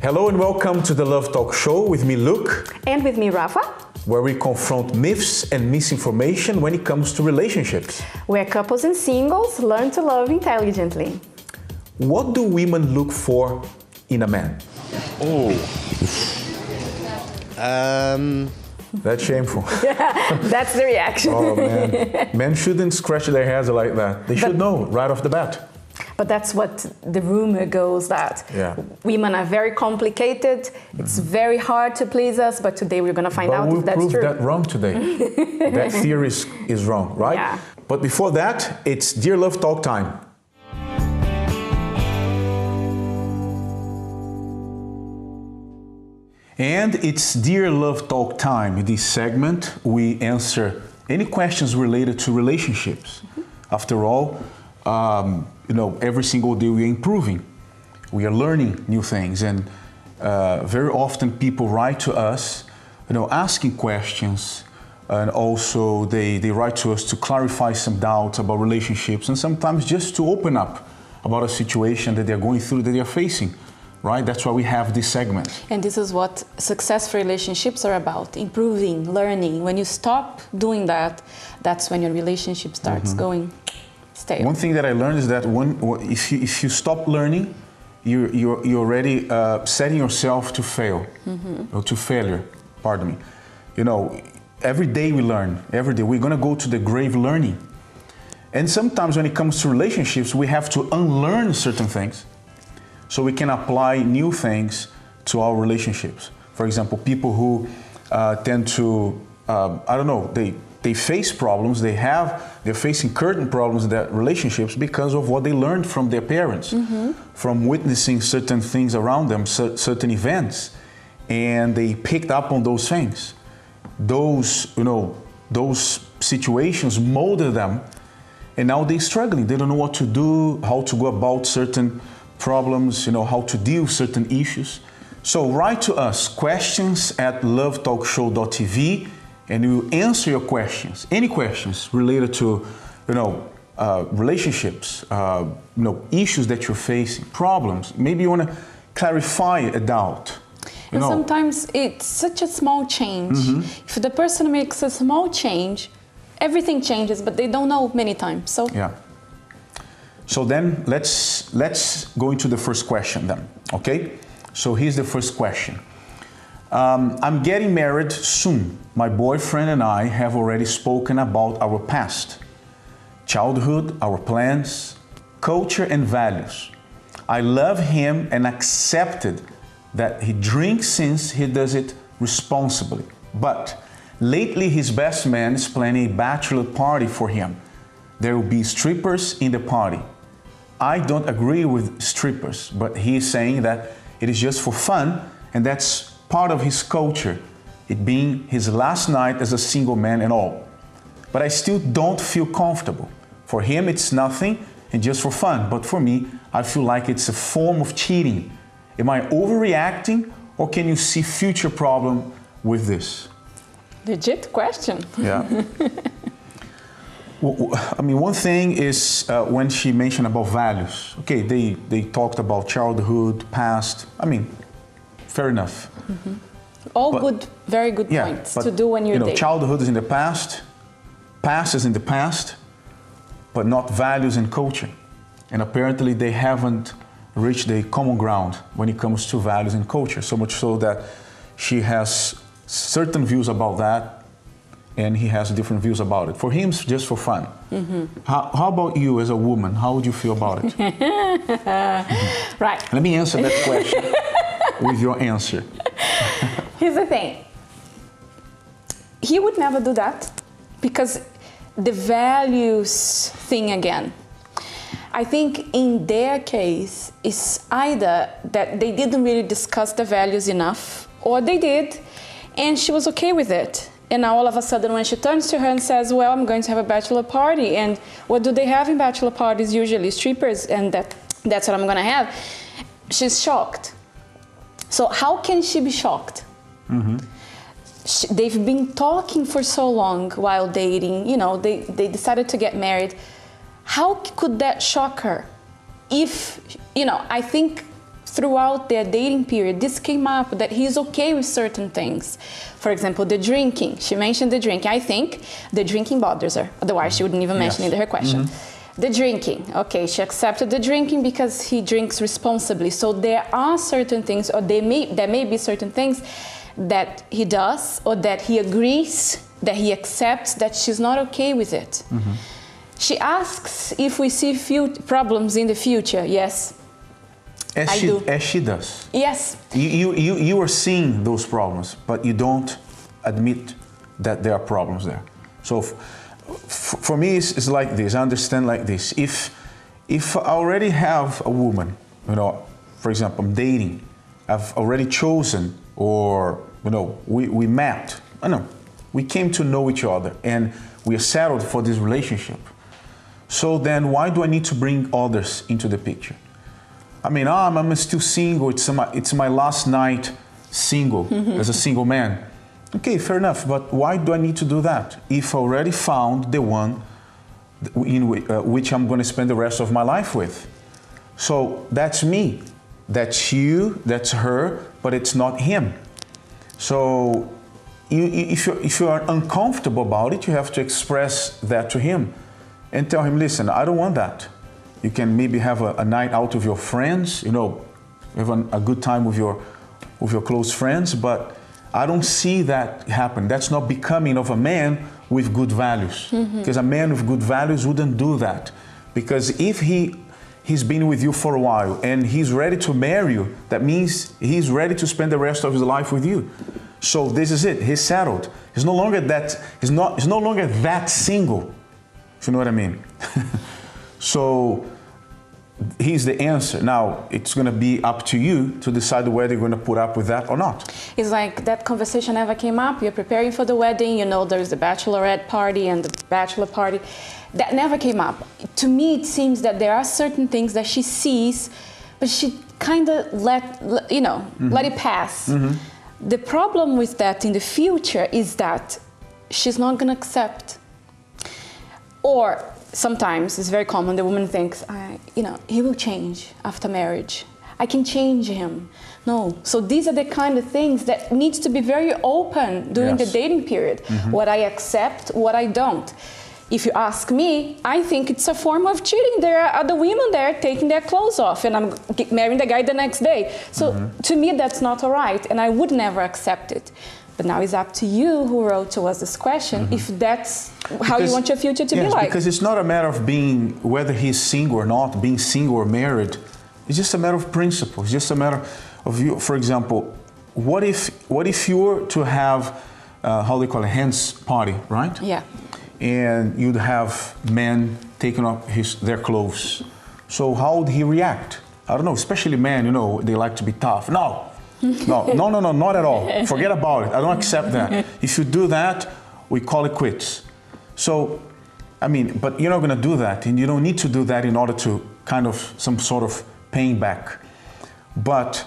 Hello and welcome to the Love Talk Show with me, Luke. And with me, Rafa. Where we confront myths and misinformation when it comes to relationships. Where couples and singles learn to love intelligently. What do women look for in a man? That's shameful. Yeah, that's the reaction. Oh man, men shouldn't scratch their heads like that. They should know right off the bat. But that's what the rumor goes, that women are very complicated. It's very hard to please us, but today we're going to find out if that's true. We'll prove that wrong today. That theory is wrong, right? Yeah. But before that, it's Dear Love Talk time. And it's Dear Love Talk time. In this segment, we answer any questions related to relationships. After all, every single day we are improving. We are learning new things, and very often people write to us, asking questions, and also they write to us to clarify some doubts about relationships, and sometimes just to open up about a situation that they're going through, that they're facing. Right? That's why we have this segment. And this is what successful relationships are about: improving, learning. When you stop doing that, that's when your relationship starts going stale. One thing that I learned is that if you stop learning, you're already setting yourself to fail, or to failure. Pardon me. Every day we learn. Every day we're going to go to the grave learning. And sometimes when it comes to relationships, we have to unlearn certain things, so we can apply new things to our relationships. For example, people who tend to, they face problems, they're facing current problems in their relationships because of what they learned from their parents, from witnessing certain things around them, certain events, and they picked up on those things. Those situations molded them, and now they're struggling. They don't know what to do, how to go about certain problems, how to deal with certain issues. So write to us, questions@lovetalkshow.tv, and we will answer your questions, any questions related to, relationships, issues that you're facing, problems. Maybe you want to clarify a doubt. And sometimes it's such a small change. If the person makes a small change, everything changes, but they don't know many times. So yeah. So then let's go into the first question then, okay? So here's the first question. I'm getting married soon. My boyfriend and I have already spoken about our past, childhood, our plans, culture and values. I love him and accepted that he drinks since he does it responsibly. But lately his best man is planning a bachelor party for him. There will be strippers in the party. I don't agree with strippers, but he is saying that it is just for fun, and that's part of his culture, it being his last night as a single man and all. But I still don't feel comfortable. For him, it's nothing and just for fun, but for me, I feel like it's a form of cheating. Am I overreacting, or can you see future problem with this? Legit question. Yeah. One thing is when she mentioned about values. Okay, they talked about childhood, past. Fair enough. Good, very good points to do when you're dating. Childhood is in the past is in the past, but not values and culture. And apparently they haven't reached a common ground when it comes to values and culture. So much so that she has certain views about that, and he has different views about it. For him, it's just for fun. How about you as a woman? How would you feel about it? Right. Let me answer that question with your answer. Here's the thing. He would never do that, because the values thing again. I think in their case, it's either that they didn't really discuss the values enough, or they did, and she was okay with it. And now all of a sudden when she turns to her and says, well, I'm going to have a bachelor party, and what do they have in bachelor parties usually? Strippers, and that's what I'm going to have. She's shocked. So how can she be shocked? They've been talking for so long while dating, they decided to get married. How could that shock her? If, I think throughout their dating period, this came up, that he's okay with certain things. For example, the drinking. She mentioned the drinking. I think the drinking bothers her. Otherwise, she wouldn't even mention it in her question. The drinking. Okay, she accepted the drinking because he drinks responsibly. So there are certain things, or there may be certain things that he does, or that he agrees, that he accepts, that she's not okay with it. She asks if we see problems in the future. Yes. As she does. Yes. You are seeing those problems, but you don't admit that there are problems there. So for me, it's like this. I understand like this. If I already have a woman, you know, for example, I'm dating, I've already chosen, or, you know, we met, I know, we came to know each other, and we are settled for this relationship. So then why do I need to bring others into the picture? I mean, I'm still single, it's my last night single, as a single man. Okay, fair enough, but why do I need to do that if I already found the one in which I'm going to spend the rest of my life with? So that's me, that's you, that's her, but it's not him. So if you are uncomfortable about it, you have to express that to him and tell him, listen, I don't want that. You can maybe have a night out with your friends, you know, have a good time with your close friends, but I don't see that happen. That's not becoming of a man with good values. Because a man with good values wouldn't do that. Because if he's been with you for a while and he's ready to marry you, that means he's ready to spend the rest of his life with you. So this is it. He's settled. He's no longer that single, if you know what I mean. So here's the answer. Now, it's going to be up to you to decide whether you're going to put up with that or not. It's like that conversation never came up. You're preparing for the wedding. You know, there's the bachelorette party and the bachelor party. That never came up. To me, it seems that there are certain things that she sees, but she kind of let it pass. The problem with that in the future is that she's not going to accept. Or sometimes it's very common, the woman thinks, he will change after marriage. I can change him. No. So these are the kind of things that needs to be very open during the dating period. What I accept, what I don't. If you ask me, I think it's a form of cheating. There are other women there taking their clothes off, and I'm marrying the guy the next day. So to me, that's not all right, and I would never accept it. But now it's up to you, who wrote to us this question, if that's how you want your future to be like. Because it's not a matter of being, whether he's single or not, being single or married. It's just a matter of principle. It's just a matter of you. For example, what if you were to have, how they call it, hen's party, right? Yeah. And you'd have men taking off their clothes. So how would he react? I don't know, especially men, you know, they like to be tough. No, not at all. Forget about it. I don't accept that. If you do that, we call it quits. So, I mean, but you're not going to do that, and you don't need to do that in order to kind of some sort of paying back. But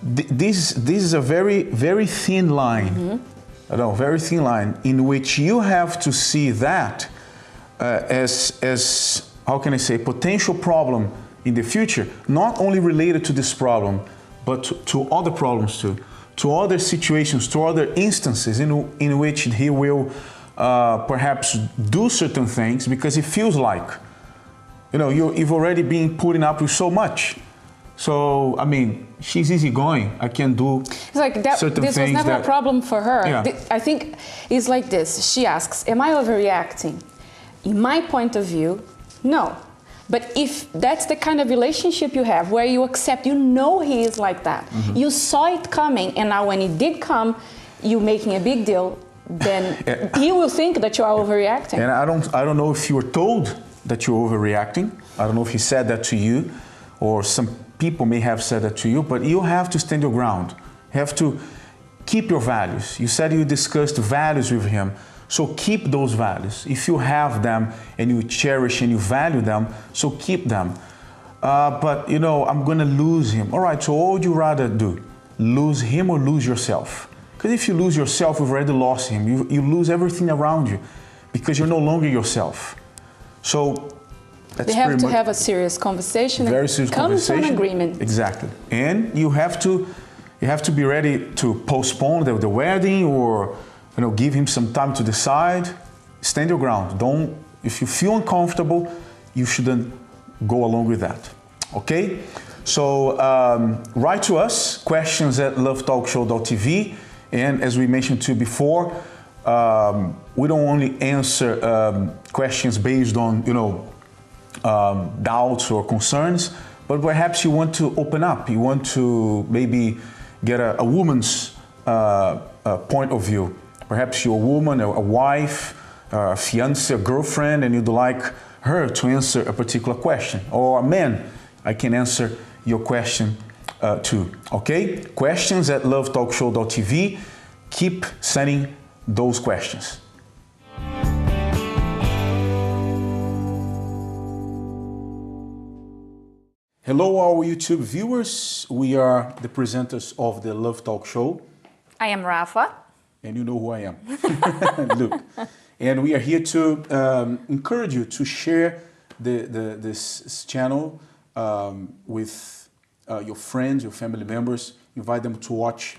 this is a very, very thin line. Very thin line in which you have to see that as how can I say, potential problem in the future, not only related to this problem, but to other problems too, to other situations, to other instances in which he will perhaps do certain things because he feels like, you know, you've already been putting up with so much. So, I mean, she's easygoing. I can do it's like that, certain this things. Was never a problem for her. Yeah. I think it's like this. She asks, am I overreacting? In my point of view, no. But if that's the kind of relationship you have where you accept, you know he is like that. You saw it coming, and now when it did come, you making a big deal, then he will think that you are overreacting. And I don't know if you were told that you're overreacting. I don't know if he said that to you, or some people may have said that to you, but you have to stand your ground. You have to keep your values. You said you discussed values with him, so keep those values. If you have them and you cherish and you value them, so keep them. But, you know, I'm going to lose him. All right, so what would you rather do? Lose him or lose yourself? Because if you lose yourself, you've already lost him. You lose everything around you because you're no longer yourself. So They have to have a serious conversation. Very serious conversation. Come to an agreement. Exactly. And you have to be ready to postpone the wedding, or give him some time to decide. Stand your ground. If you feel uncomfortable, you shouldn't go along with that. Okay? So write to us, questions@lovetalkshow.tv. And as we mentioned to you before, we don't only answer questions based on, doubts or concerns, but perhaps you want to open up. You want to maybe get a woman's point of view. Perhaps you're a woman, a wife, a fiancé, a girlfriend, and you'd like her to answer a particular question. Or a man, I can answer your question too. Okay? Questions@lovetalkshow.tv. Keep sending those questions. Hello, our YouTube viewers. We are the presenters of the Love Talk Show. I am Rafa. And you know who I am, Luke. And we are here to encourage you to share this channel with your friends, your family members. Invite them to watch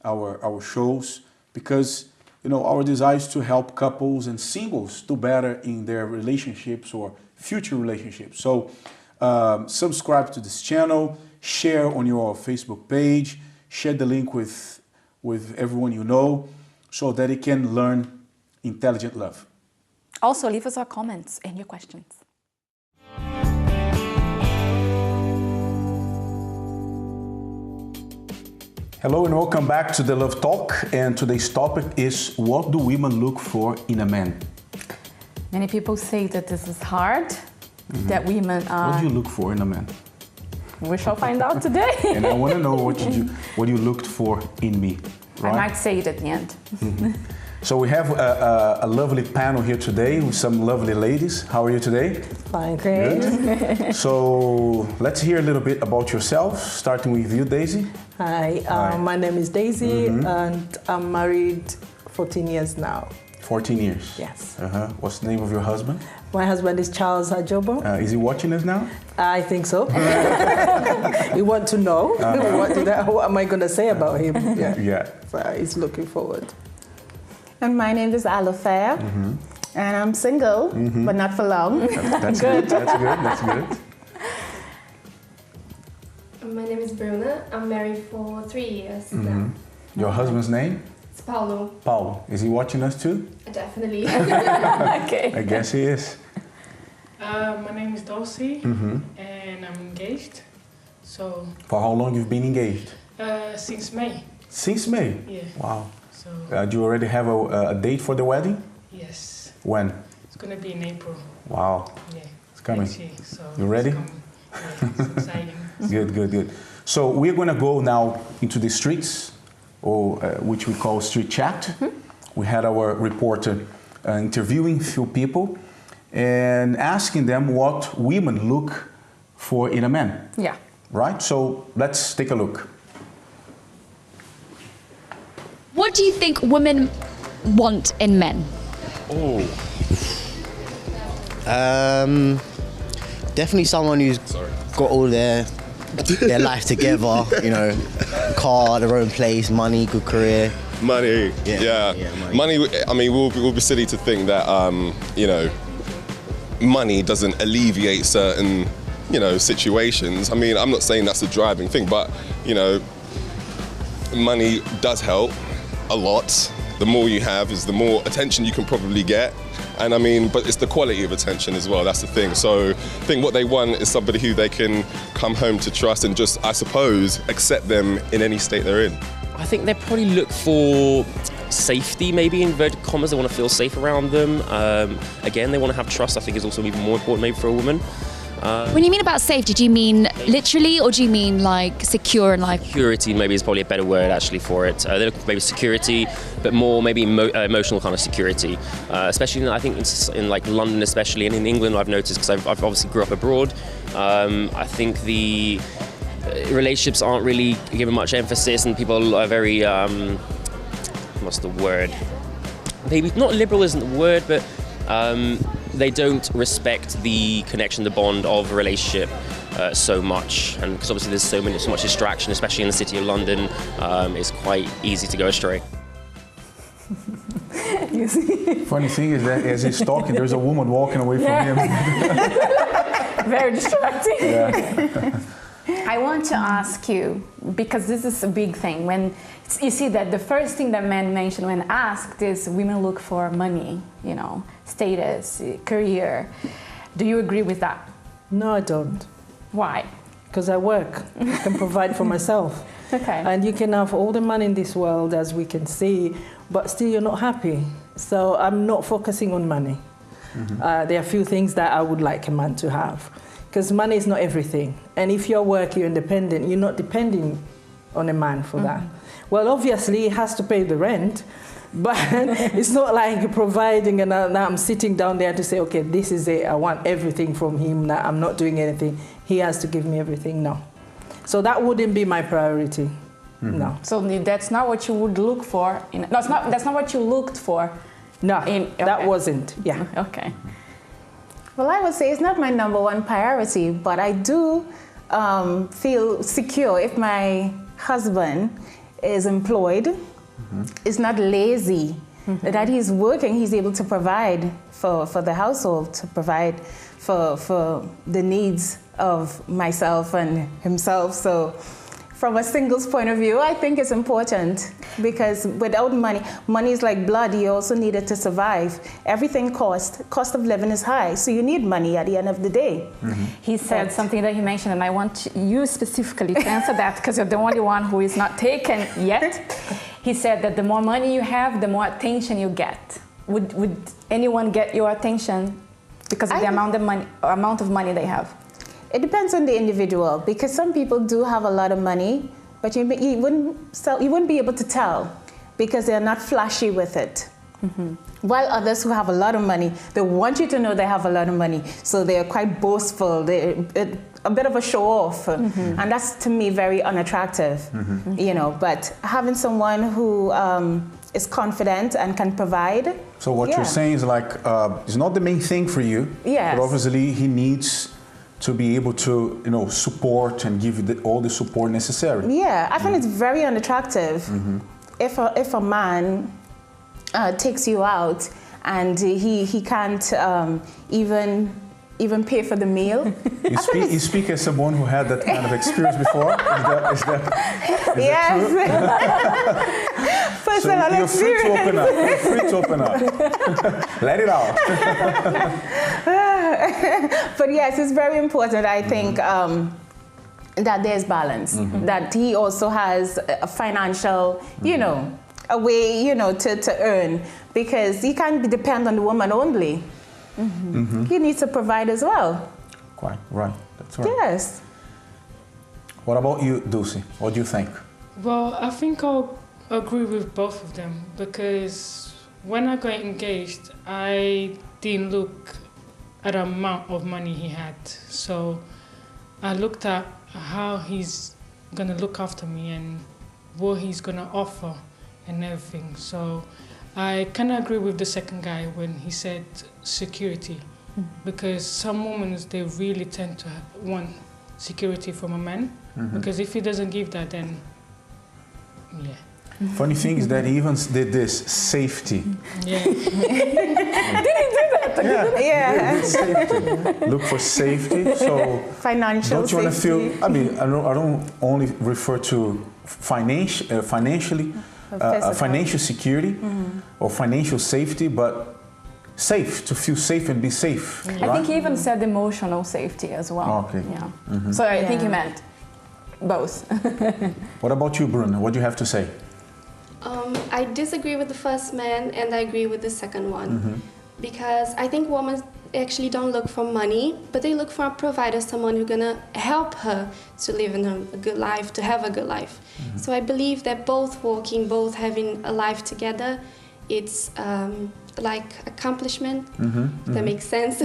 our shows, because our desire is to help couples and singles do better in their relationships or future relationships. So subscribe to this channel, share on your Facebook page, share the link with everyone you know, so that they can learn intelligent love. Also, leave us our comments and your questions. Hello and welcome back to the Love Talk. And today's topic is, what do women look for in a man? Many people say that this is hard, that women are... What do you look for in a man? We shall find out today. And I want to know what you looked for in me. Right? I might say it at the end. So we have a lovely panel here today with some lovely ladies. How are you today? Fine, great. Good. So let's hear a little bit about yourself, starting with you, Daisy. Hi, my name is Daisy, and I'm married 14 years now. 14 years? Yes. What's the name of your husband? My husband is Charles Ajobo. Is he watching us now? I think so. You want to know? What am I going to say about him? Yeah. So he's looking forward. And my name is Alofair, and I'm single, but not for long. That's good. That's good. My name is Bruna. I'm married for 3 years now. Your husband's name? It's Paulo. Paulo. Is he watching us too? Definitely. Okay. I guess he is. My name is Dulcie, and I'm engaged. So. For how long you've been engaged? Since May. Since May? Yeah. Wow. So. Do you already have a date for the wedding? Yes. When? It's gonna be in April. Wow. Yeah. It's coming. Year, so you ready? Yeah, it's exciting. Good. So we're gonna go now into the streets, or which we call street chat. We had our reporter interviewing few people and asking them what women look for in a man. Yeah. Right? So let's take a look. What do you think women want in men? Definitely someone who's got all their life together, car, their own place, money, good career. Money, Yeah, money. I mean, we'll be silly to think that, money doesn't alleviate certain, situations. I mean, I'm not saying that's the driving thing, but, money does help a lot. The more you have is the more attention you can probably get. And I mean, but it's the quality of attention as well, that's the thing. So I think what they want is somebody who they can come home to trust and just, I suppose, accept them in any state they're in. I think they probably look for safety, maybe, in inverted commas. They want to feel safe around them. Again, they want to have trust, I think is also even more important maybe for a woman. When you mean about safety, do you mean literally, or do you mean like secure in life? Security maybe is probably a better word actually for it. They look for maybe security, but more maybe emotional kind of security. Especially, I think in like London especially, and in England I've noticed, because I've obviously grew up abroad. I think the relationships aren't really given much emphasis, and people are very, what's the word? Maybe not liberal isn't the word, but they don't respect the connection, the bond of a relationship so much, and because obviously there's so much distraction, especially in the city of London, it's quite easy to go astray. You see? Funny thing is that as he's talking, there's a woman walking away from him. Very distracting. Yeah. I want to ask you, because this is a big thing, when you see that the first thing that men mention when asked is women look for money, you know, status, career. Do you agree with that? No, I don't. Why? Because I work. I can provide for myself. Okay. And you can have all the money in this world, as we can see, but still you're not happy. So I'm not focusing on money. There are a few things that I would like a man to have. Because money is not everything. And if you're working, you're independent, you're not depending on a man for that. Well, obviously, he has to pay the rent, but it's not like providing and now I'm sitting down there to say, okay, this is it, I want everything from him, now I'm not doing anything. He has to give me everything, no. So that wouldn't be my priority, no. So that's not what you would look for? That's not what you looked for? No, that wasn't, yeah. Okay. Well, I would say it's not my #1 priority, but I do feel secure if my husband is employed, is not lazy, that he's working, he's able to provide for the household, to provide for the needs of myself and himself. So from a singles point of view, I think it's important because without money, money is like blood, you also need it to survive. Everything cost of living is high, so you need money at the end of the day. He said something that he mentioned, and I want you specifically to answer that because you're the only one who is not taken yet. He said that the more money you have, the more attention you get. Would anyone get your attention because of the amount of money they have? It depends on the individual, because some people do have a lot of money, but you wouldn't be able to tell because they're not flashy with it. While others who have a lot of money, they want you to know they have a lot of money, so they're quite boastful, they're a bit of a show off, and that's to me very unattractive. You know, but having someone who is confident and can provide. So what you're saying is like, it's not the main thing for you, but obviously he needs to be able to, you know, support and give you all the support necessary. Yeah, I find it's very unattractive if a man takes you out and he can't even pay for the meal. You speak as someone who had that kind of experience before. Is that true? Personal so you're free to open up. experience. You're free to open up. Let it out. But yes, it's very important, I think, that there's balance. That he also has a financial, you know, a way, you know, to earn, because he can't depend on the woman only. He needs to provide as well. Quite right. That's right. Yes. What about you, Dulcie? What do you think? Well, I think I'll agree with both of them, because when I got engaged, I didn't look at the amount of money he had. So I looked at how he's going to look after me and what he's going to offer and everything. So I kind of agree with the second guy when he said security, because some women, they really tend to want security from a man, because if he doesn't give that, then yeah. Funny thing is that he even did this, safety. Yeah. Did he do that? Yeah. Safety. Look for safety. So Financial don't you want to safety. feel? I mean, I don't only refer to financially, financial security or financial safety, but safe, to feel safe and be safe. I think he even said emotional safety as well. Okay. Yeah. So I think he meant both. What about you, Bruno? What do you have to say? I disagree with the first man and I agree with the second one. Because I think women actually don't look for money, but they look for a provider, someone who's gonna help her to live in a good life, to have a good life. So I believe that both working, both having a life together, it's like accomplishment, if that makes sense.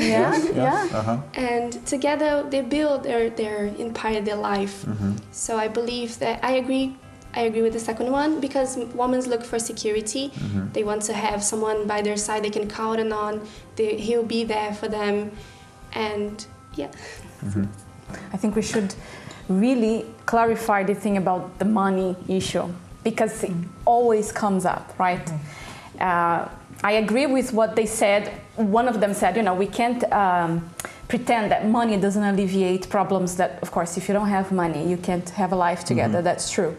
And together they build their empire, their life. So I believe that I agree I agree with the second one because women look for security. They want to have someone by their side they can count on. He'll be there for them, and yeah. I think we should really clarify the thing about the money issue because it always comes up, right? I agree with what they said. One of them said, we can't pretend that money doesn't alleviate problems that, of course, if you don't have money, you can't have a life together. That's true.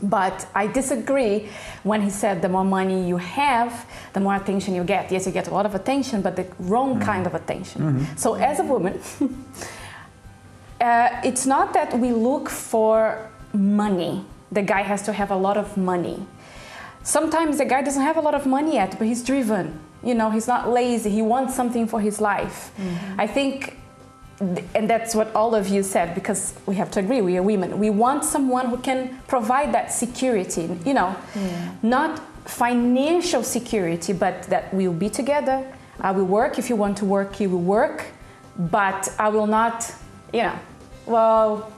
But I disagree when he said the more money you have, the more attention you get. Yes, you get a lot of attention, but the wrong kind of attention. So as a woman, it's not that we look for money. The guy has to have a lot of money. Sometimes the guy doesn't have a lot of money yet, but he's driven. He's not lazy. He wants something for his life. I think, and that's what all of you said, because we have to agree, we are women. We want someone who can provide that security, not financial security, but that we'll be together. I will work. If you want to work, you will work. But I will not, well,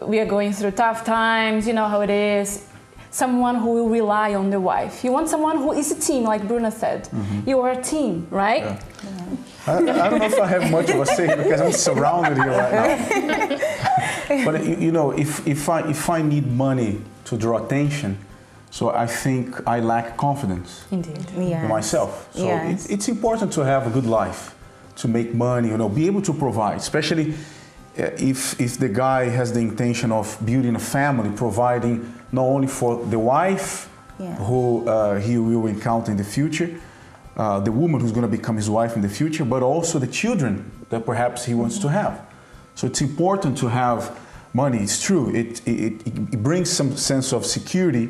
we are going through tough times, you know how it is. Someone who will rely on the wife. You want someone who is a team, like Bruna said. You are a team, right? Yeah. I don't know if I have much of a say because I'm surrounded here right now. But if I need money to draw attention, so I think I lack confidence in myself. So it's important to have a good life, to make money, be able to provide, especially if the guy has the intention of building a family, providing not only for the wife who he will encounter in the future, the woman who's going to become his wife in the future, but also the children that perhaps he wants to have. So it's important to have money. It's true. It brings some sense of security,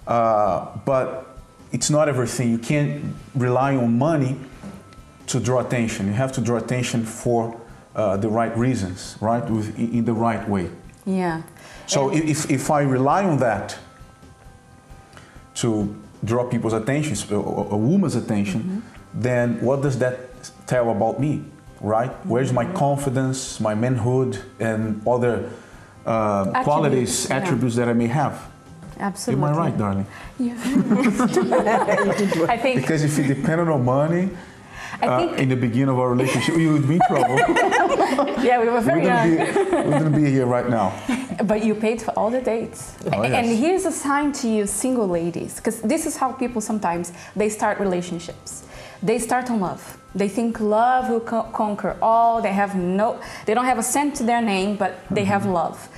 but it's not everything. You can't rely on money to draw attention. You have to draw attention for the right reasons, right? In the right way. Yeah. So if I rely on that to draw people's attention, a woman's attention, then what does that tell about me, right? Where's my confidence, my manhood, and other qualities, attributes that I may have? Absolutely. Am I right, darling? Yeah. I think because if it depended on money, in the beginning of our relationship, we would be in trouble. Yeah, we were very young. We wouldn't be here right now. But you paid for all the dates. Oh, yes. And here's a sign to you single ladies, because this is how people sometimes, they start relationships. They start on love. They think love will conquer all. They don't have a cent to their name, but they have love.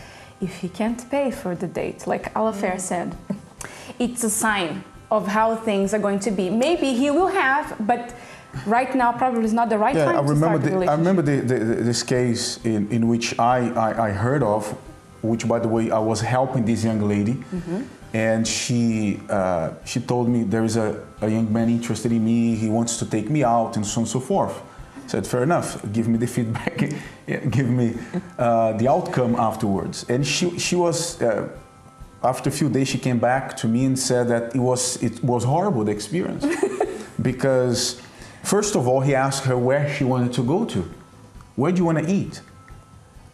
If he can't pay for the date, like Alafair said, it's a sign of how things are going to be. Maybe he will have, but right now probably is not the right time to start the relationship. I remember this case in which I heard of, which, by the way, I was helping this young lady, and she told me there is a young man interested in me, he wants to take me out, and so on and so forth. I said, fair enough, give me the feedback, give me the outcome afterwards. And she was, after a few days, she came back to me and said that it was horrible, the experience, because first of all, he asked her where she wanted to go to. Where do you want to eat?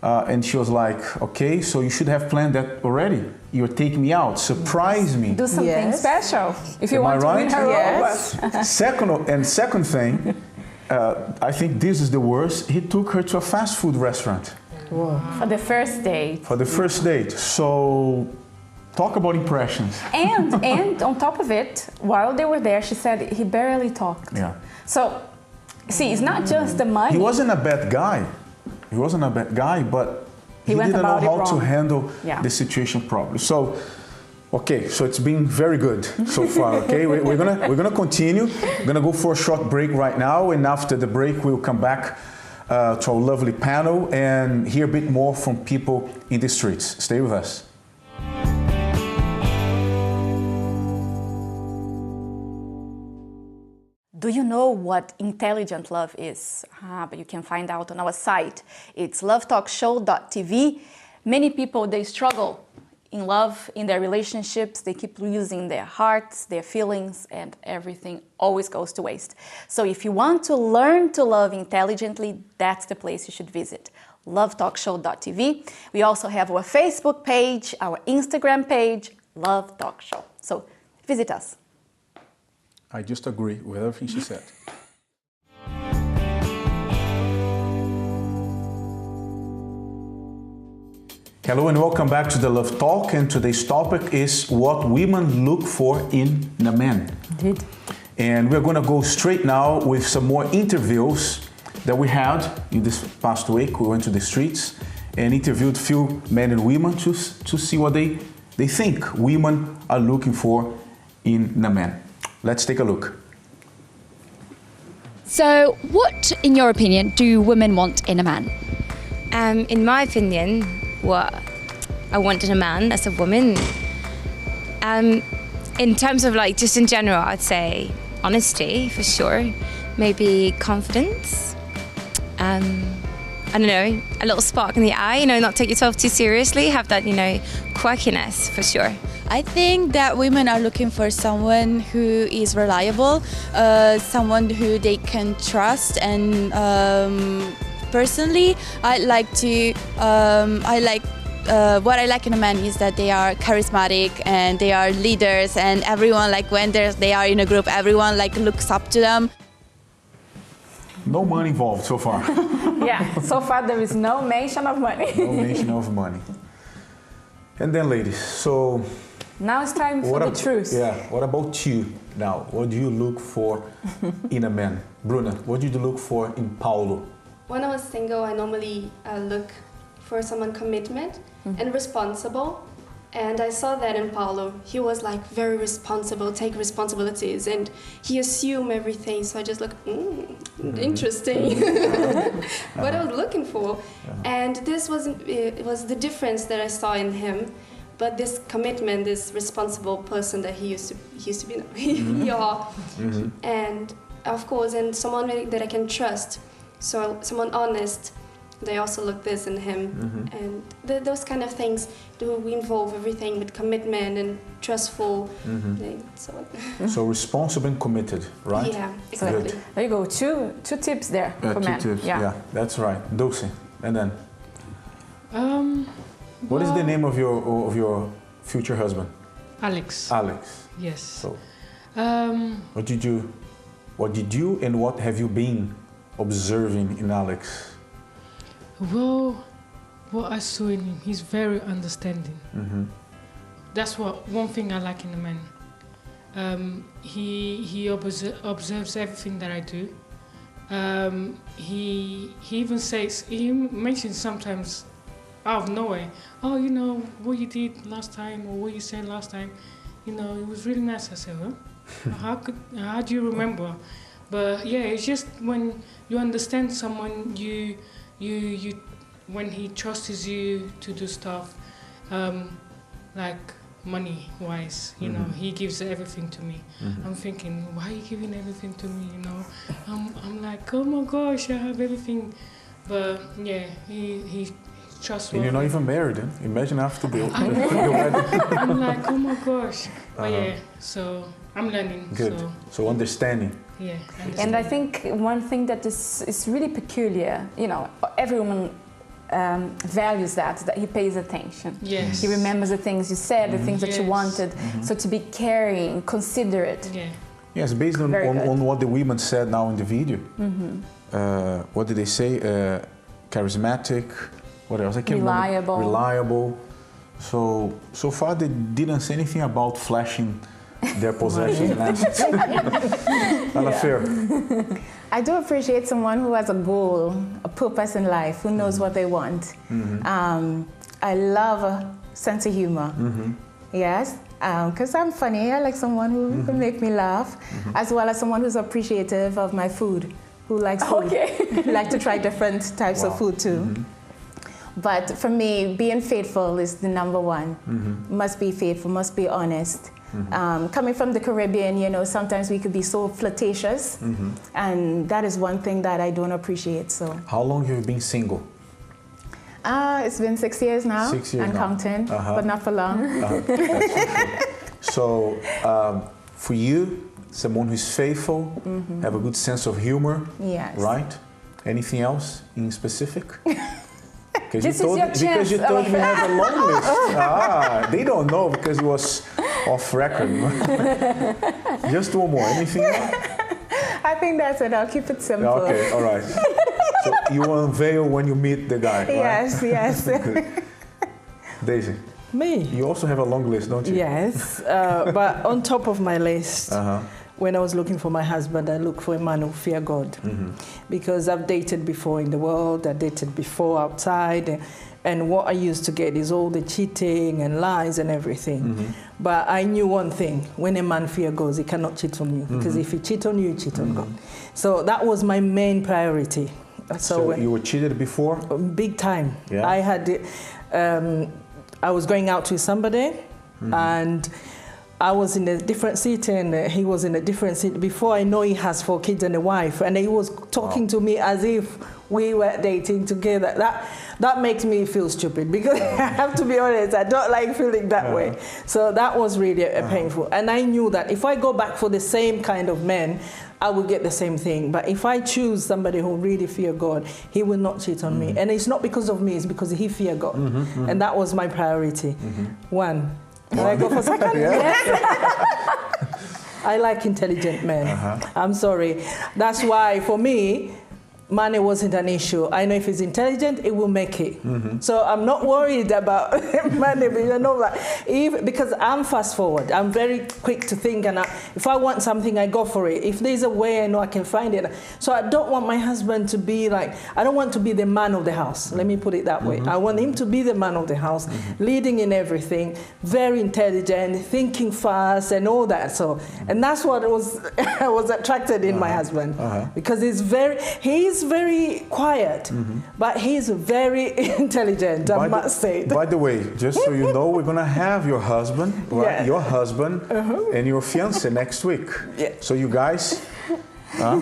And she was like, okay, so you should have planned that already. You're taking me out. Surprise me. Do something special. If you want to win her over. Second thing, I think this is the worst. He took her to a fast food restaurant. Whoa. For the first date. For the first date. So talk about impressions. And on top of it, while they were there, she said he barely talked. Yeah. So, see, it's not just the money. He wasn't a bad guy. But he didn't know how to handle the situation properly. So, okay, so it's been very good so far. Okay, we're gonna continue. We're gonna go for a short break right now, and after the break, we'll come back to our lovely panel and hear a bit more from people in the streets. Stay with us. Do you know what intelligent love is? But you can find out on our site. It's lovetalkshow.tv. Many people, they struggle in love in their relationships, they keep losing their hearts, their feelings, and everything always goes to waste. So if you want to learn to love intelligently, that's the place you should visit, lovetalkshow.tv. We also have our Facebook page, our Instagram page, Love Talk Show. So visit us. I just agree with everything she said. Hello and welcome back to the Love Talk, and today's topic is what women look for in a man. Indeed. And we're going to go straight now with some more interviews that we had in this past week. We went to the streets and interviewed a few men and women to see what they think women are looking for in a man. Let's take a look. So, what, in your opinion, do women want in a man? In my opinion, what I want in a man as a woman, in terms of like just in general, I'd say honesty for sure, maybe confidence, I don't know, a little spark in the eye, you know, not take yourself too seriously, have that, you know, quirkiness for sure. I think that women are looking for someone who is reliable, someone who they can trust, and personally, what I like in a man is that they are charismatic and they are leaders, and everyone, like when they are in a group, everyone like looks up to them. No money involved so far. Yeah, so far there is no mention of money. No mention of money. And then, ladies, so now it's time for the truth. Yeah, what about you now? What do you look for in a man? Bruna, what did you look for in Paulo? When I was single, I normally look for someone commitment and responsible. And I saw that in Paulo. He was like very responsible, take responsibilities, and he assumed everything. So I just looked, interesting. What I was looking for. And this it was the difference that I saw in him. But this commitment, this responsible person that he used to be, and of course, and someone that I can trust. So someone honest. They also look this in him, and those kind of things do involve everything with commitment and trustful. So responsible and committed, right? Yeah, exactly. Good. There you go, two tips there for men. 2 tips, yeah, that's right. Dulce, and then? What is the name of your future husband? Alex. Alex. Yes. So, what did you and what have you been observing in Alex? Well, what I saw in him, he's very understanding. That's one thing I like in a man. He observes everything that I do. He even says, he mentions sometimes out of nowhere, oh, you know, what you did last time or what you said last time, you know, it was really nice. I said, huh? How do you remember? But yeah, it's just when you understand someone, you when he trusts you to do stuff, like money-wise, you know, he gives everything to me. I'm thinking, why are you giving everything to me? You know, I'm like, oh my gosh, I have everything. But yeah, he trusts me. And you're not even married, eh? Imagine after the I'm like, oh my gosh. But yeah, so I'm learning. Good. So understanding. Yeah. And I think one thing that is really peculiar, you know, every woman values that he pays attention. Yes. He remembers the things you said, the things that you wanted. So to be caring, considerate. Yeah. Yes, based on what the women said now in the video. What did they say? Charismatic. What else? I can't Reliable. remember. Reliable. So far they didn't say anything about flashing their possessions and assets. I do appreciate someone who has a goal, a purpose in life, who knows what they want. I love a sense of humor. Yes, because I'm funny. I like someone who can make me laugh, as well as someone who's appreciative of my food, who likes food, like to try different types of food too. But for me, being faithful is the number one. Must be faithful, must be honest. Coming from the Caribbean, you know, sometimes we could be so flirtatious, and that is one thing that I don't appreciate. So, how long have you been single? It's been 6 years now. 6 years and now. counting, but not for long. That's for sure. So, for you, someone who's faithful, have a good sense of humor, Yes. right? Anything else in specific? Because This is your chance. because you told me you have a long list. They don't know because it was off record. Just one more. Anything else? I think that's it. I'll keep it simple. Okay, all right. So you will unveil when you meet the guy, right? Yes, yes. Good. Daisy, Me? you also have a long list, don't you? Yes, but on top of my list, when I was looking for my husband, I looked for a man who fear God. Because I've dated before in the world, I dated before outside, and what I used to get is all the cheating and lies and everything. But I knew one thing, when a man fear God, he cannot cheat on you, because if he cheat on you, he cheat on God. So that was my main priority. So you were cheated before? Big time. Yeah. I had, I was going out with somebody, and I was in a different city and he was in a different city. Before I know, he has 4 kids and a wife, and he was talking to me as if we were dating together. That makes me feel stupid, because I have to be honest, I don't like feeling that way. So that was really painful. And I knew that if I go back for the same kind of men, I will get the same thing. But if I choose somebody who really fear God, he will not cheat on me. And it's not because of me, it's because he fear God. And that was my priority. One. Can I go for second? I like intelligent men. I'm sorry. That's why, for me, money wasn't an issue. I know if he's intelligent, it will make it. So I'm not worried about money, because I'm fast forward. I'm very quick to think, and if I want something, I go for it. If there's a way, I know I can find it. So I don't want my husband to be like, I don't want to be the man of the house. Let me put it that way. I want him to be the man of the house, leading in everything, very intelligent, thinking fast, and all that. So, and that's what I was attracted in my husband, because he's very quiet, but he's very intelligent, I must say. By the way, just so you know, we're going to have your husband, right? Your husband and your fiancé next week. So you guys... You're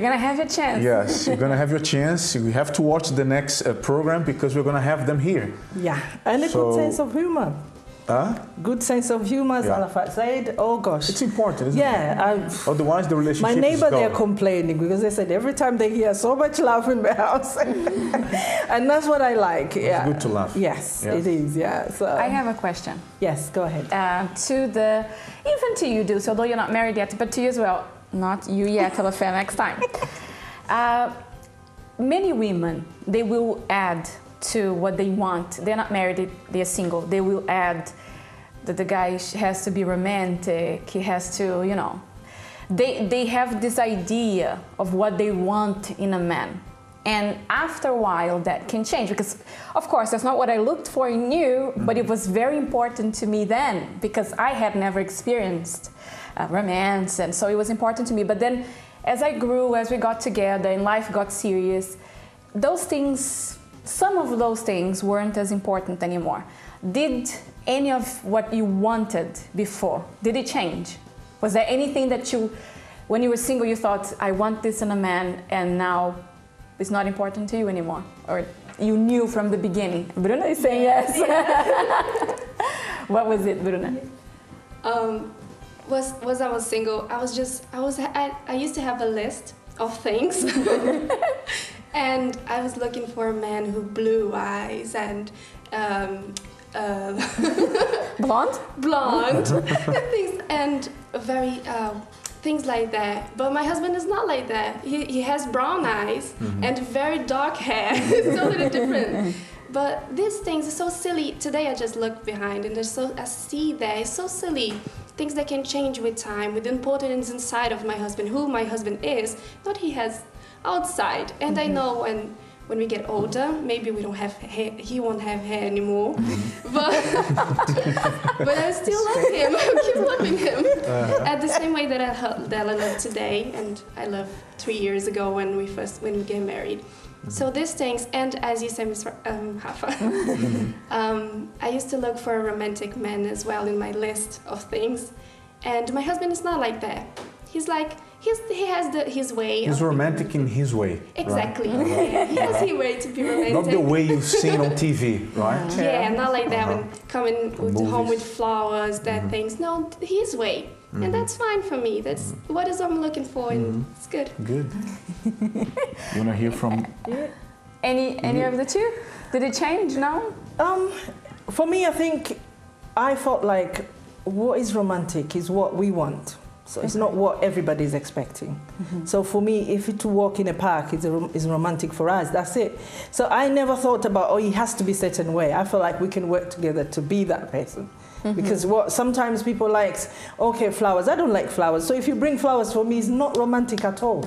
going to have your chance. Yes, you're going to have your chance. You have to watch the next program, because we're going to have them here. Yeah, and a good sense of humor. Good sense of humor, as Arafat said. Oh gosh, it's important, isn't it? Otherwise, the relationship. My neighbor, is gone. they're complaining because they said every time they hear so much laugh in the house, and that's what I like. It's good to laugh. Yes, it is. Yeah. So I have a question. Yes, go ahead. Even to you, Dulce, although you're not married yet, but to you as well. Not you yet, I'll affair next time. Many women, they will add to what they want. They're not married, they're single. They will add that the guy has to be romantic, he has to, you know. They have this idea of what they want in a man. And after a while, that can change, because, of course, that's not what I looked for in you, but it was very important to me then, because I had never experienced romance, and so it was important to me. But then, as I grew, as we got together and life got serious, those things, some of those things weren't as important anymore. Did any of what you wanted before, did it change? Was there anything that you, when you were single, you thought, I want this in a man, and now it's not important to you anymore? Or you knew from the beginning? Bruna is saying yes. What was it, Bruna? Was I was single, I used to have a list of things. And I was looking for a man who blue eyes and blonde and things, and very things like that. But my husband is not like that. He has brown eyes and very dark hair. It's totally different. But these things are so silly. Today I just looked behind and I see that it's so silly. Things that can change with time, with the importance inside of my husband, who my husband is, not he has outside. And I know when we get older, maybe we don't have hair, he won't have hair anymore. But I still love him. I keep loving him. At the same way that I love today, and I loved 3 years ago when we get married. So these things, and as you said, Ms. Rafa, I used to look for a romantic man as well in my list of things. And my husband is not like that. He's like, he has his way. He's romantic in his way. Exactly. Right? Yeah, he has his way to be romantic. Not the way you've seen on TV, right? Yeah, not like that when coming home with flowers, that Mm-hmm. things. No, his way. And that's fine for me. That's what is I'm looking for, and it's good. Good. You want to hear from... Any of the two? Did it change now? For me, I think I felt like what is romantic is what we want. So it's not what everybody is expecting. So for me, if to walk in a park is romantic for us, that's it. So I never thought about, oh, it has to be a certain way. I feel like we can work together to be that person. Because what sometimes people like, okay, flowers. I don't like flowers. So if you bring flowers for me, it's not romantic at all.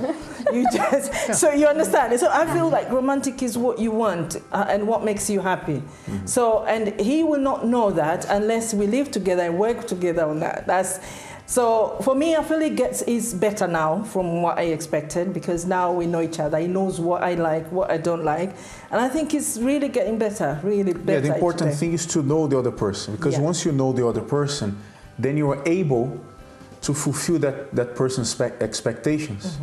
You just so you understand. So I feel like romantic is what you want and what makes you happy. So and he will not know that unless we live together and work together on that. So for me, I feel it's better now from what I expected because now we know each other. He knows what I like, what I don't like. And I think it's really getting better, really better. Yeah, the important thing is to know the other person because once you know the other person, then you are able to fulfill that person's expectations.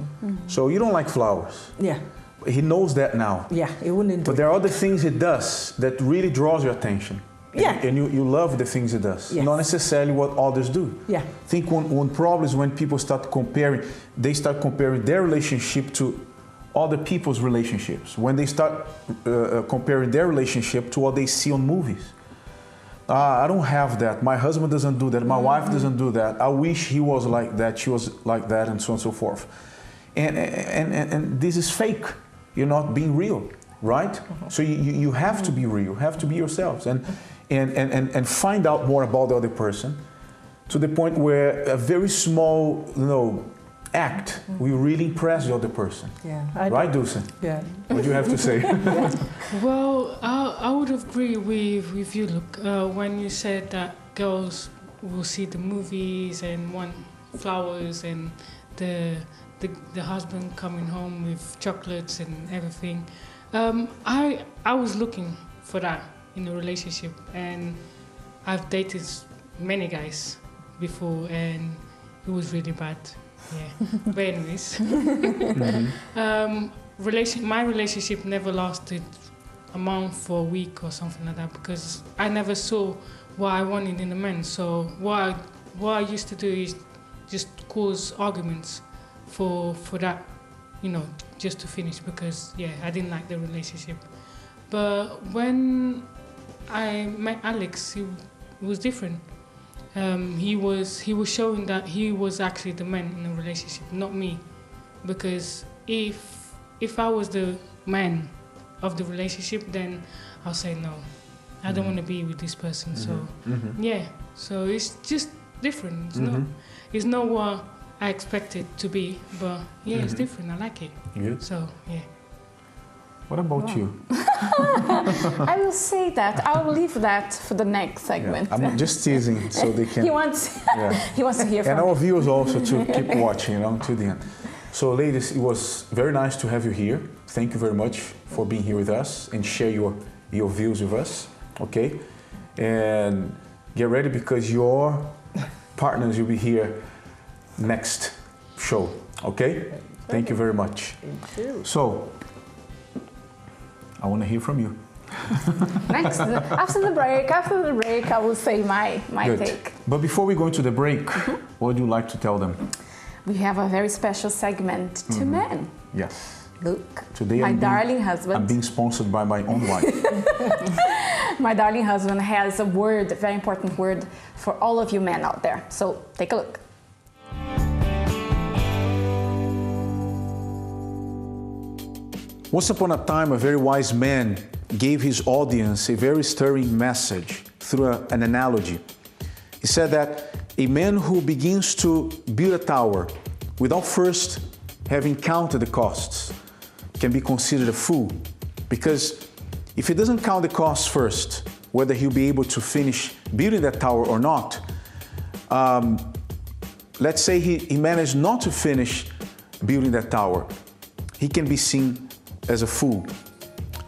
So you don't like flowers. Yeah. He knows that now. Yeah, he wouldn't do But there are other things he does that really draws your attention. Yeah. And you love the things he does, Yes. not necessarily what others do. Yeah. I think one problem is when people start comparing, their relationship to other people's relationships. When they start comparing their relationship to what they see on movies. I don't have that. My husband doesn't do that. My wife doesn't do that. I wish he was like that, she was like that, and so on and so forth. And this is fake. You're not being real, right? So you have to be real. You have to be yourselves and find out more about the other person to the point where a very small, act will really impress the other person. Yeah. Right, Dulce? Yeah. What do you have to say? Well, I would agree with you, Luke, when you said that girls will see the movies and want flowers and the husband coming home with chocolates and everything. I was looking for that in a relationship, and I've dated many guys before, and it was really bad. Yeah. But anyways, my relationship never lasted a month or a week or something like that because I never saw what I wanted in a man. So what I used to do is just cause arguments for that, just to finish because I didn't like the relationship. But when I met Alex, it was different. He was showing that he was actually the man in a relationship, not me. Because if I was the man of the relationship, then I'll say no. I don't want to be with this person. So so it's just different. It's not what I expected to be, but it's different. I like it. Good. So What about you? I will say that. I will leave that for the next segment. Yeah, I'm just teasing so they can... He wants to hear from And our me. viewers also to keep watching to the end. So ladies, it was very nice to have you here. Thank you very much for being here with us and share your views with us, okay? And get ready because your partners will be here next show, okay? Thank you very much. Thank you. So, I want to hear from you. Next, after the break, I will say my Good. take. But before we go into the break, what would you like to tell them? We have a very special segment to men. Yes. Look, Today my I'm darling husband. I'm being sponsored by my own wife. My darling husband has a word, a very important word for all of you men out there. So take a look. Once upon a time, a very wise man gave his audience a very stirring message through an analogy. He said that a man who begins to build a tower without first having counted the costs can be considered a fool, because if he doesn't count the costs first, whether he'll be able to finish building that tower or not, let's say he managed not to finish building that tower, he can be seen as a fool.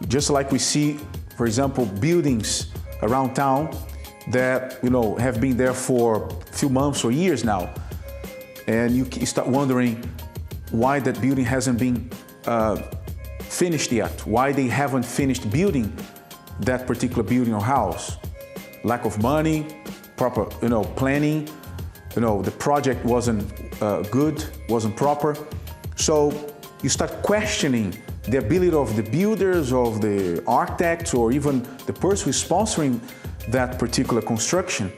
Just like we see, for example, buildings around town that have been there for a few months or years now, and you start wondering, why that building hasn't been finished yet, why they haven't finished building that particular building or house. Lack of money, proper, planning, the project wasn't good, wasn't proper. So you start questioning the ability of the builders, of the architects, or even the person who's sponsoring that particular construction.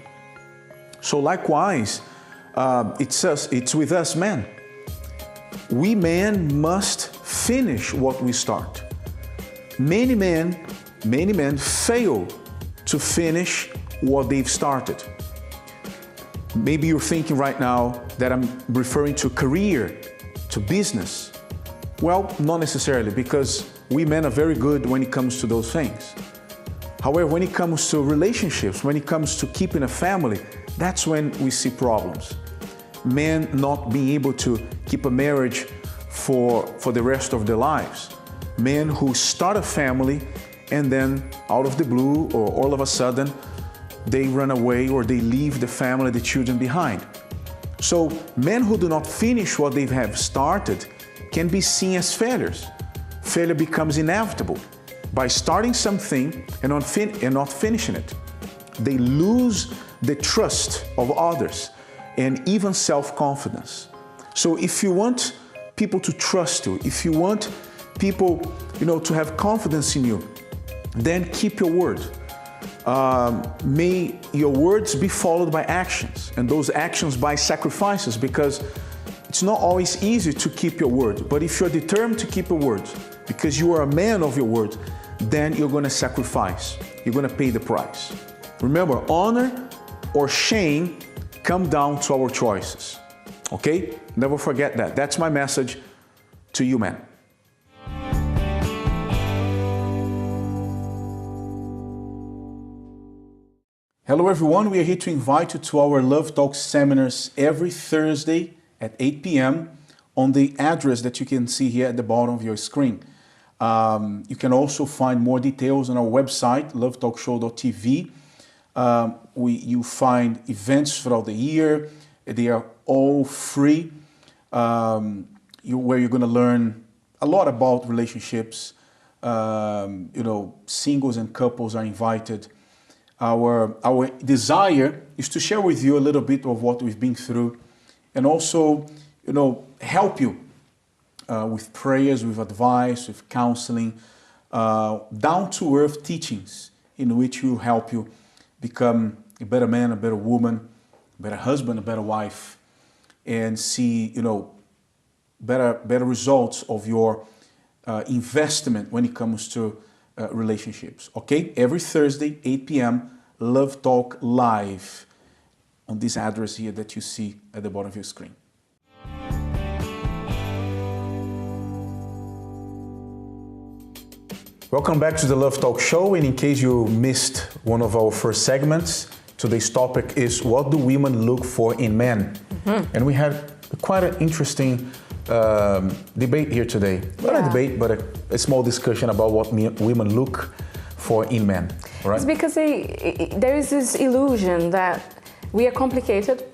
So likewise, it's with us men. We men must finish what we start. Many men fail to finish what they've started. Maybe you're thinking right now that I'm referring to career, to business. Well, not necessarily, because we men are very good when it comes to those things. However, when it comes to relationships, when it comes to keeping a family, that's when we see problems. Men not being able to keep a marriage for the rest of their lives. Men who start a family and then out of the blue or all of a sudden they run away or they leave the family, the children behind. So men who do not finish what they have started can be seen as failures. Failure becomes inevitable. By starting something and not finishing it, they lose the trust of others and even self-confidence. So if you want people to trust you, if you want people, to have confidence in you, then keep your word. May your words be followed by actions, and those actions by sacrifices, because it's not always easy to keep your word. But if you're determined to keep your word, because you are a man of your word, then you're going to sacrifice. You're going to pay the price. Remember, honor or shame come down to our choices. Okay? Never forget that. That's my message to you, men. Hello, everyone. We are here to invite you to our Love Talk seminars every Thursday at 8 p.m. on the address that you can see here at the bottom of your screen. You can also find more details on our website, lovetalkshow.tv. You find events throughout the year. They are all free, where you're going to learn a lot about relationships. Singles and couples are invited. Our desire is to share with you a little bit of what we've been through, and also, help you with prayers, with advice, with counseling, down-to-earth teachings in which will help you become a better man, a better woman, a better husband, a better wife, and see, better results of your investment when it comes to relationships. Okay? Every Thursday, 8 p.m., Love Talk Live on this address here that you see at the bottom of your screen. Welcome back to the Love Talk Show, and in case you missed one of our first segments, today's topic is what do women look for in men? Mm-hmm. And we had quite an interesting debate here today. Not a debate, but a small discussion about what women look for in men. Right? It's because there is this illusion that we are complicated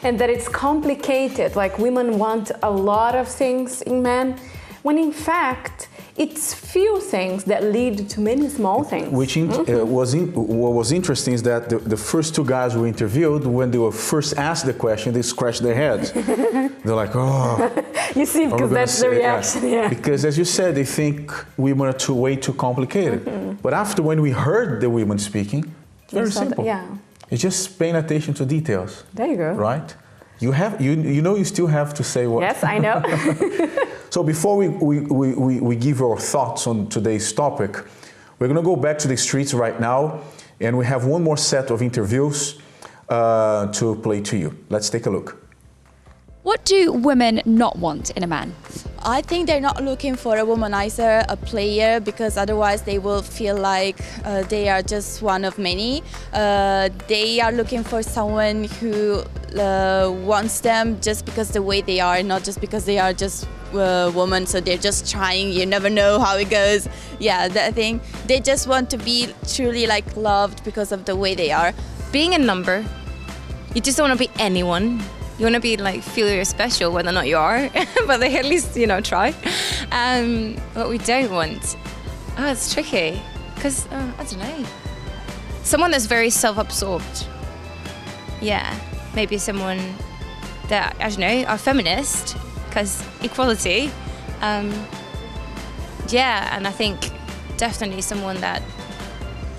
and that it's complicated, like women want a lot of things in men, when in fact it's few things that lead to many small things. What was interesting is that the first two guys we interviewed, when they were first asked the question, they scratched their heads. They're like, oh. You see, because that's the reaction, yeah. Because as you said, they think women are way too complicated. Mm-hmm. But after when we heard the women speaking, it's very simple. It's just paying attention to details. There you go. Right? You still have to say what. Yes, I know. So before we give our thoughts on today's topic, we're going to go back to the streets right now, and we have one more set of interviews to play to you. Let's take a look. What do women not want in a man? I think they're not looking for a womanizer, a player, because otherwise they will feel like they are just one of many. They are looking for someone who wants them just because the way they are, not just because they are just women, so they're just trying. You never know how it goes. Yeah, that thing. They just want to be truly loved because of the way they are. Being a number, you just don't want to be anyone. You want to be like feel you're special, whether or not you are, but they at least try. What we don't want, it's tricky because I don't know. Someone that's very self-absorbed. Yeah, maybe someone that I don't know are feminist because equality. Yeah, and I think definitely someone that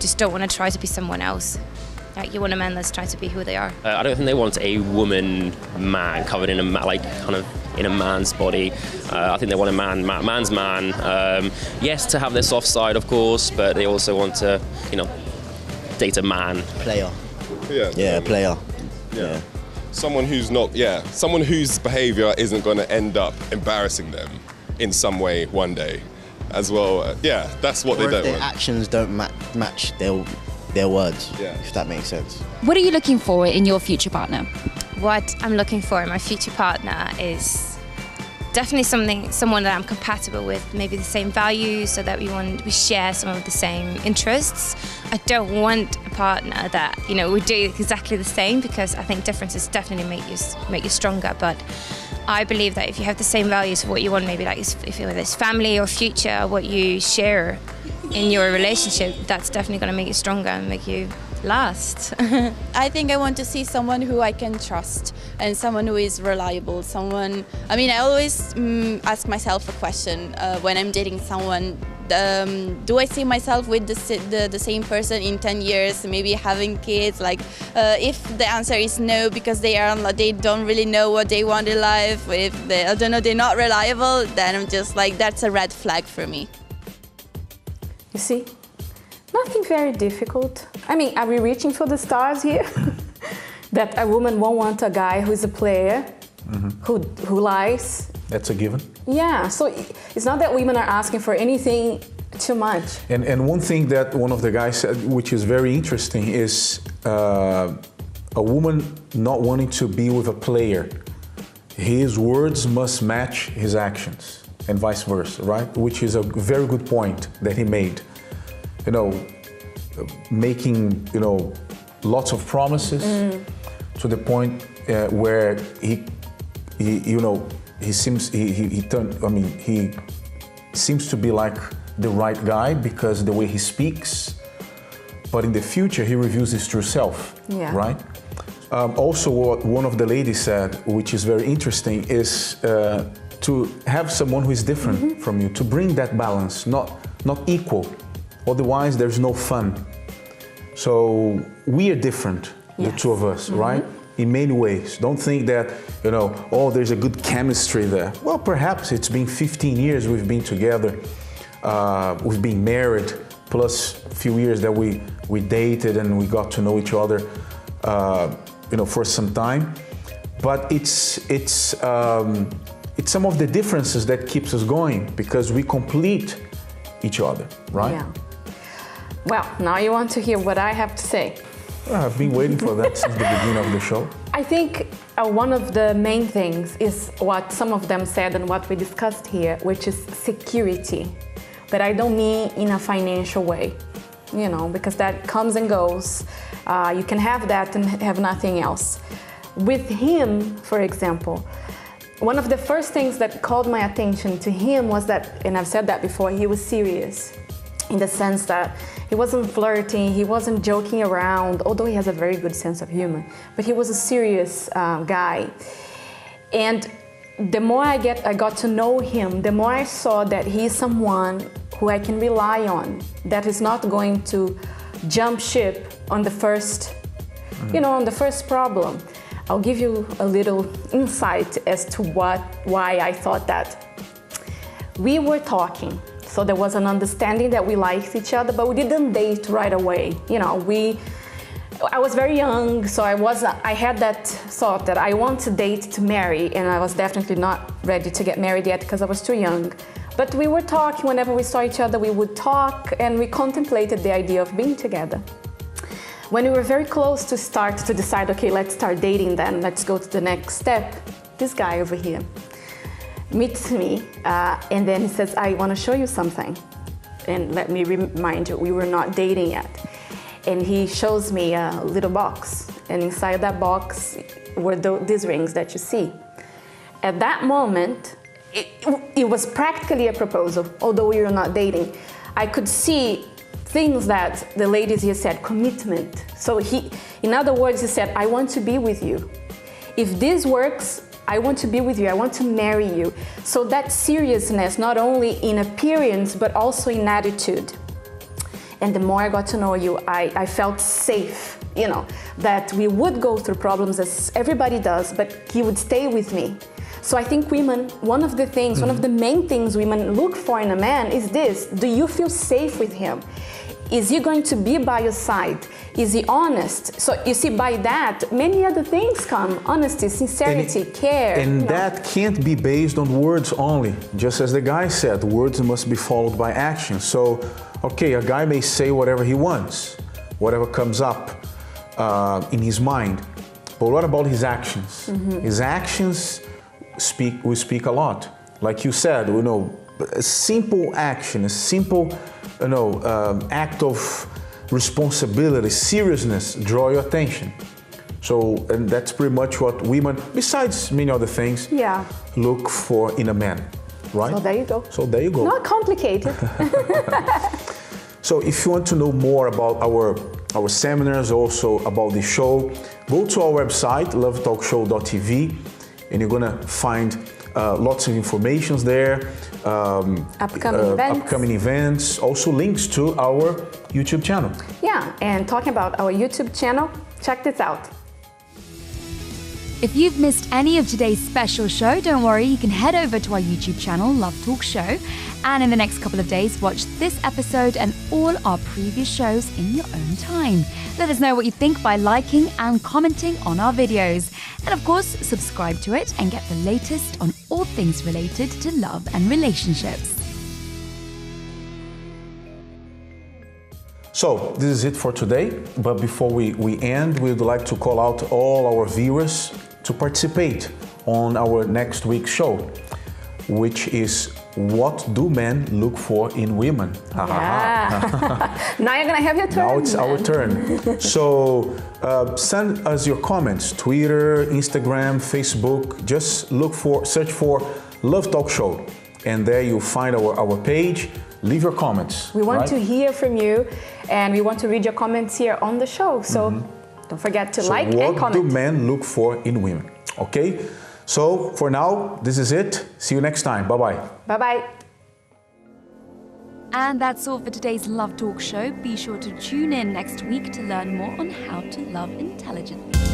just don't want to try to be someone else. Like you want a man that's trying to be who they are. I don't think they want a man covered in kind of in a man's body. I think they want a man's man. Yes, to have their soft side, of course, but they also want to, date a man. Player. Yeah. Player. Yeah. Someone whose behaviour isn't going to end up embarrassing them in some way one day, as well. Yeah, that's what or they don't if their want. actions don't match their words, if that makes sense. What are you looking for in your future partner? What I'm looking for in my future partner is definitely someone that I'm compatible with, maybe the same values, so that we share some of the same interests. I don't want a partner that we do exactly the same, because I think differences definitely make you stronger. But I believe that if you have the same values for what you want, maybe like if it's family or future, what you share in your relationship, that's definitely going to make you stronger and make you last. I think I want to see someone who I can trust and someone who is reliable. I always ask myself a question when I'm dating someone. Do I see myself with the same person in 10 years, maybe having kids? If the answer is no, because they don't really know what they want in life, if they're not reliable, then I'm just like, that's a red flag for me. You see, nothing very difficult. Are we reaching for the stars here? That a woman won't want a guy who's a player, who lies. That's a given. Yeah, so it's not that women are asking for anything too much. And one thing that one of the guys said, which is very interesting, is a woman not wanting to be with a player. His words must match his actions, and vice versa, right? Which is a very good point that he made. Making lots of promises to the point where he seems to be like the right guy because the way he speaks, but in the future he reveals his true self, right? Also, what one of the ladies said, which is very interesting, is to have someone who is different from you, to bring that balance, not equal. Otherwise, there's no fun. So we are different, the two of us, right? In many ways. Don't think that, there's a good chemistry there. Well, perhaps it's been 15 years we've been together. We've been married, plus a few years that we dated and we got to know each other, for some time. But it's some of the differences that keeps us going, because we complete each other, right? Yeah. Well, now you want to hear what I have to say. Well, I've been waiting for that since the beginning of the show. I think one of the main things is what some of them said and what we discussed here, which is security. But I don't mean in a financial way, because that comes and goes. You can have that and have nothing else. With him, for example, one of the first things that called my attention to him was that, and I've said that before, he was serious, in the sense that he wasn't flirting, he wasn't joking around, although he has a very good sense of humor, but he was a serious guy. And the more I got to know him, the more I saw that he's someone who I can rely on, that is not going to jump ship on the first, on the first problem. I'll give you a little insight as to why I thought that. We were talking, so there was an understanding that we liked each other, but we didn't date right away. I was very young, so I had that thought that I want to date to marry, and I was definitely not ready to get married yet because I was too young. But we were talking, whenever we saw each other, we would talk, and we contemplated the idea of being together. When we were very close to start to decide, okay, let's start dating then, let's go to the next step, this guy over here meets me, and then he says, I want to show you something. And let me remind you, we were not dating yet. And he shows me a little box, and inside that box were these rings that you see. At that moment, it was practically a proposal, although we were not dating. I could see things that the ladies here said, commitment. So in other words, he said, I want to be with you. If this works, I want to be with you, I want to marry you. So that seriousness, not only in appearance, but also in attitude. And the more I got to know you, I felt safe, you know, that we would go through problems as everybody does, but he would stay with me. So I think women, one of the main things women look for in a man is this: do you feel safe with him? Is he going to be by your side? Is he honest? So you see, by that, many other things come: honesty, sincerity, care. And that can't be based on words only. Just as the guy said, words must be followed by action. So, okay, a guy may say whatever he wants, whatever comes up in his mind. But what about his actions? His actions will speak a lot. Like you said, you know, a simple action, a simple, you know, act of responsibility, seriousness, draw your attention. So, and that's pretty much what women, besides many other things, look for in a man, right? So there you go. So there you go. Not complicated. So if you want to know more about our seminars, also about the show, go to our website, lovetalkshow.tv, and you're gonna find lots of information there, upcoming events, also links to our YouTube channel. Yeah, and talking about our YouTube channel, check this out. If you've missed any of today's special show, don't worry, you can head over to our YouTube channel, Love Talk Show, and in the next couple of days, watch this episode and all our previous shows in your own time. Let us know what you think by liking and commenting on our videos. And of course, subscribe to it and get the latest on all things related to love and relationships. So this is it for today, but before we end, we'd like to call out all our viewers to participate on our next week's show, which is what do men look for in women? Yeah. Now you're gonna have your turn. Now it's our turn. So send us your comments, Twitter, Instagram, Facebook. Just search for Love Talk Show, and there you'll find our page. Leave your comments. We want to hear from you, and we want to read your comments here on the show. So don't forget to like and comment. What do men look for in women? Okay? So for now, this is it. See you next time. Bye-bye. Bye-bye. And that's all for today's Love Talk Show. Be sure to tune in next week to learn more on how to love intelligently.